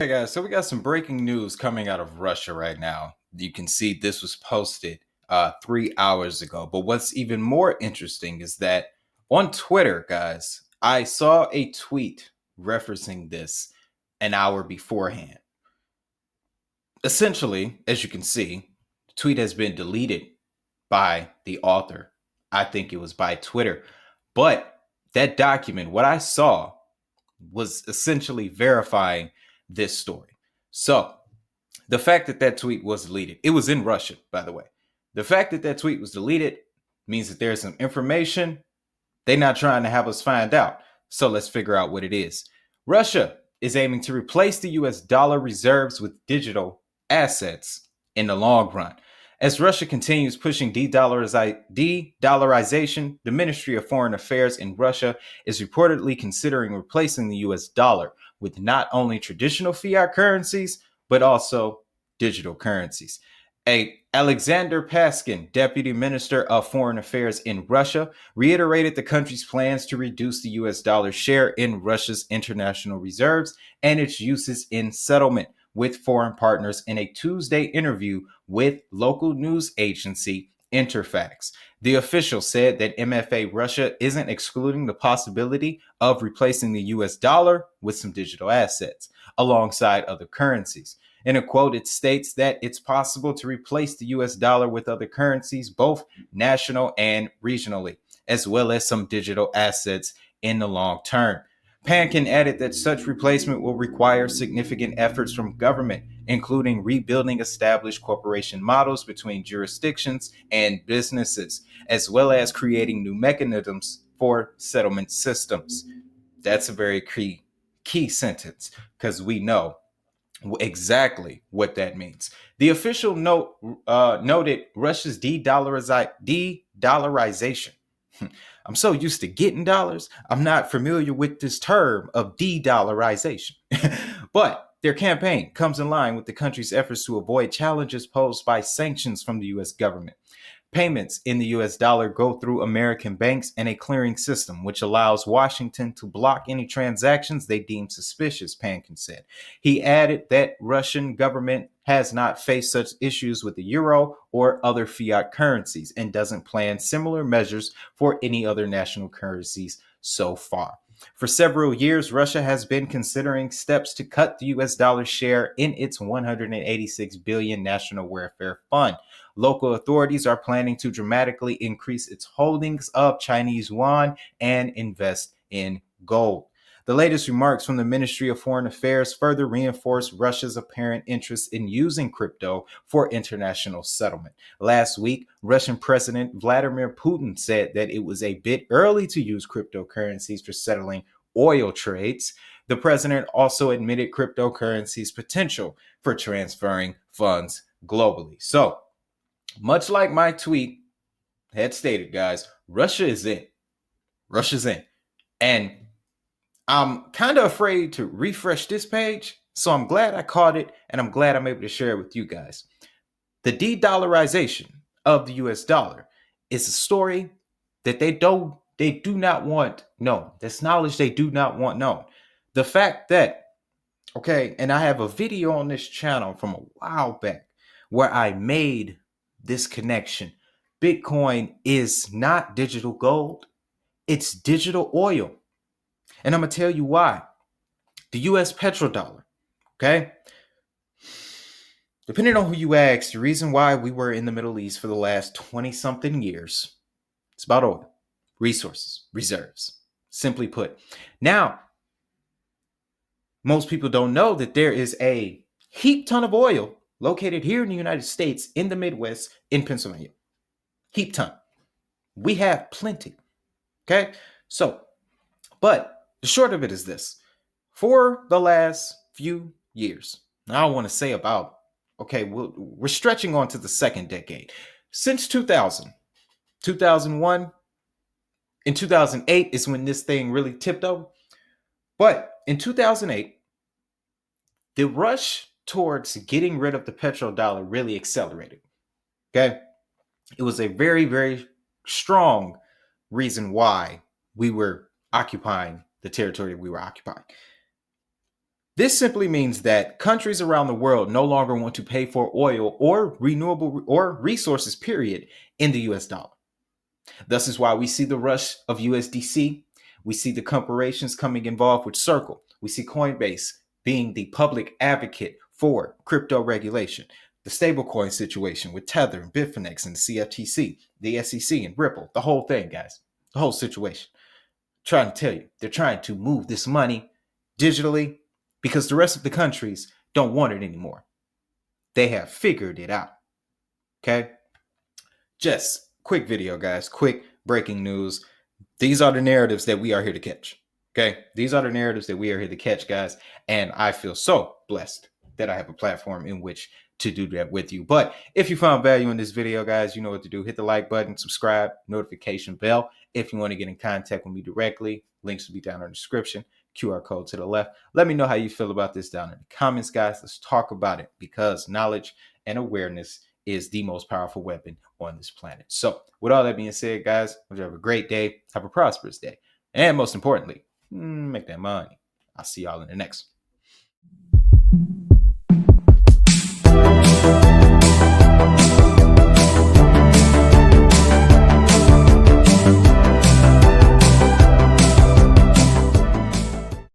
Hey guys, so we got some breaking news coming out of Russia right now. You can see this was posted 3 hours ago. But what's even more interesting is that on Twitter, guys, I saw a tweet referencing this an hour beforehand. Essentially, as you can see, the tweet has been deleted by the author. I think it was by Twitter. But that document, what I saw, was essentially verifying this story. So the fact that that tweet was deleted, it was in Russian, by the way. The fact that that tweet was deleted means that there's some information they're not trying to have us find out. So let's figure out what it is. Russia is aiming to replace the US dollar reserves with digital assets in the long run. As Russia continues pushing de-dollarization, the Ministry of Foreign Affairs in Russia is reportedly considering replacing the US dollar with not only traditional fiat currencies, but also digital currencies. Alexander Paskin, Deputy Minister of Foreign Affairs in Russia, reiterated the country's plans to reduce the US dollar share in Russia's international reserves and its uses in settlement with foreign partners in a Tuesday interview with local news agency Interfax. The official said that MFA Russia isn't excluding the possibility of replacing the US dollar with some digital assets alongside other currencies. In a quote, it states that it's possible to replace the US dollar with other currencies, both national and regionally, as well as some digital assets in the long term. Pankin added that such replacement will require significant efforts from government, including rebuilding established cooperation models between jurisdictions and businesses, as well as creating new mechanisms for settlement systems. That's a very key sentence because we know exactly what that means. The official note noted Russia's de-dollarization. I'm so used to getting dollars, I'm not familiar with this term of de-dollarization. But their campaign comes in line with the country's efforts to avoid challenges posed by sanctions from the US government. Payments in the US dollar go through American banks and a clearing system, which allows Washington to block any transactions they deem suspicious, Pankin said. He added that Russian government has not faced such issues with the euro or other fiat currencies and doesn't plan similar measures for any other national currencies so far. For several years, Russia has been considering steps to cut the US dollar share in its 186 billion national welfare fund. Local authorities are planning to dramatically increase its holdings of Chinese yuan and invest in gold. The latest remarks from the Ministry of Foreign Affairs further reinforce Russia's apparent interest in using crypto for international settlement. Last week, Russian President Vladimir Putin said that it was a bit early to use cryptocurrencies for settling oil trades. The president also admitted cryptocurrency's potential for transferring funds globally. So, much like my tweet had stated, guys, Russia is in. Russia's in. And I'm kind of afraid to refresh this page. So I'm glad I caught it and I'm glad I'm able to share it with you guys. The de-dollarization of the US dollar is a story that they do not want known. That's knowledge they do not want known. The fact that, okay, and I have a video on this channel from a while back where I made this connection. Bitcoin is not digital gold, it's digital oil. And I'm going to tell you why. The US petrodollar, okay? Depending on who you ask, the reason why we were in the Middle East for the last 20 something years, it's about oil, resources, reserves, simply put. Now, most people don't know that there is a heap ton of oil located here in the United States, in the Midwest, in Pennsylvania. Heap ton. We have plenty. Okay? So, but the short of it is this. For the last few years, now I want to say about, okay, we're stretching on to the second decade. Since 2000, 2001, in 2008 is when this thing really tipped over. But in 2008, the rush towards getting rid of the petrodollar really accelerated. Okay? It was a very, very strong reason why we were occupying the territory we were occupying. This simply means that countries around the world no longer want to pay for oil or renewable or resources, period, in the US dollar. Thus is why we see the rush of USDC. We see the corporations coming involved with Circle. We see Coinbase being the public advocate for crypto regulation. The stablecoin situation with Tether and Bitfinex and the CFTC, the SEC and Ripple, the whole thing, guys, the whole situation. Trying to tell you, they're trying to move this money digitally because the rest of the countries don't want it anymore. They have figured it out. Okay? Just quick video, guys. Quick breaking news. These are the narratives that we are here to catch. Okay? These are the narratives that we are here to catch, guys. And I feel so blessed that I have a platform in which to do that with you. But if you found value in this video, guys, you know what to do. Hit the like button, subscribe, notification bell. If you want to get in contact with me directly, links will be down in the description. QR code to the left. Let me know how you feel about this down in the comments, guys. Let's talk about it because knowledge and awareness is the most powerful weapon on this planet. So with all that being said, guys, hope you have a great day. Have a prosperous day. And most importantly, make that money. I'll see y'all in the next one.